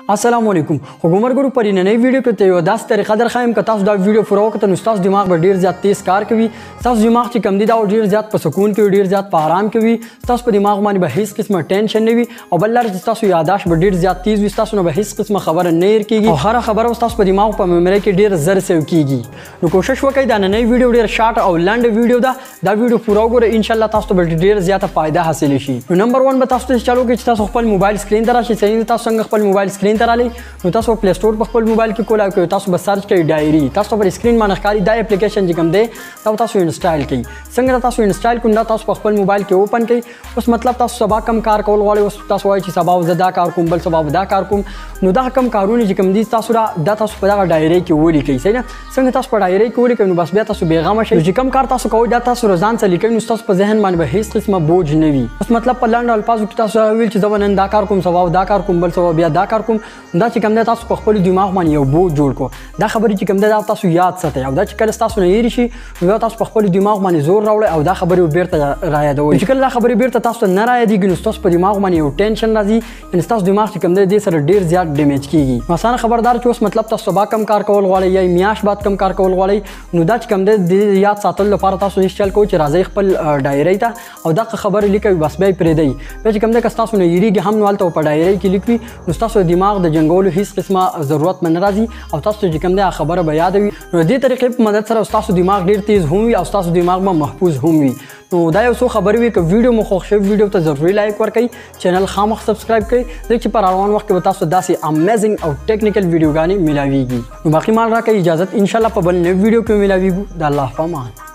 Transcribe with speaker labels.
Speaker 1: अस्सलाम वालेकुम हुकूमत गुरु पर नई वीडियो के ते दास तरीका दर खायम कतास दा वीडियो पूरा वक्त उस्ताद दिमाग पर ढेर ज्यादा तेज कार कवी तास दिमाग ची कम दी दा ढेर ज्यादा पर सुकून के ढेर ज्यादा पर आराम के भी तास पर दिमाग मानी बे हिस किस्म टेंशन नहीं भी और बल्लार तास यादाश्त ब ढेर ज्यादा तेज तास न बे हिस किस्म खबर नहीं कीगी और हर खबर तास पर दिमाग पर मेमोरी के ढेर जर से कीगी नो कोशिश वकई दा नई वीडियो ढेर शॉर्ट और लंड वीडियो दा वीडियो पूरा गुरु इंशाल्लाह तास तो ढेर ज्यादा फायदा हासिल शी नंबर 1 बतास चलो कि तास खपल मोबाइल स्क्रीन तरह से सही तास संग खपल मोबाइल स्क्रीन तरह ले तासो प्ले स्टोर पर खपल मोबाइल के कोला के तासो बस सर्च कई डायरी तासो पर स्क्रीन मा नखकारी दा एप्लीकेशन जिकम दे तब तासो इंस्टॉल कई संग तासो इंस्टॉल कुंदा तासो खपल मोबाइल के ओपन कई उस मतलब तासो सबा कम कार कोल वाले उस तासो आई सबा जदा कार कुम बल सबा दा कार कुम नो दा कम कारूनी जिकम दी तासो दा तासो पर डायरी के वली कई सही ना संग तासो पर डायरी के वली कई बस बे तासो बेगम शे जिकम कार तासो कोई दा तासो रोजान से लिखई तासो पर जहन मान बे हिस किस्म बोझ नवी उस मतलब पर लंड अल्फाज तासो विल च जवन दा कार कुम सबा दा कार कुम बल सबा बे दा कार कुम दा जिकम दे तासो خپل دماغ باندې یو بوج جوړ کو دا خبرې چې کوم دا تاسو یاد ساتئ او دا چې کله تاسو نه یری شي نو تاسو په خپل دماغ باندې زور راوړئ او دا خبرې بیرته را یادوي چې کله خبرې بیرته تاسو نه را یادېږي نو تاسو په دماغ باندې یو ټینشن راځي ان تاسو دماغ چې کوم دی سره ډیر زیات ډیمیج کیږي مثلا خبردار چې اوس مطلب تاسو با کم کار کول غواړئ یا میاش بعد کم کار کول غواړئ نو دا چې کوم دی یاد ساتل لپاره تاسو هیڅ چل کوئ چې راځي خپل ډایری ته او دا خبرې لیکوي بس به پرې دی چې کوم دی تاسو نه یریږي هم نوالته په ډایری کې لیکوي نو تاسو دماغ د جنګولو هیڅ قسمه ضرورت من راځي او تاسو چې کوم دی خبره به یادوي نو دې طریقې په مدد سره تاسو دماغ ډیر تیز هم وي او تاسو دماغ ما محفوظ هم وي نو دا یو څو خبرې وي چې ویډیو مو خوښ شوی ویډیو ته ضروري لایک ورکړئ چینل خامخ سبسکرایب کړئ ځکه چې په روان وخت کې تاسو داسې امیزنګ او ټیکنیکل ویډیوګانې ملاويږي نو باقي مال راکړئ اجازه ان شاء الله په بل نوې ویډیو کې ملاويږو د الله په امان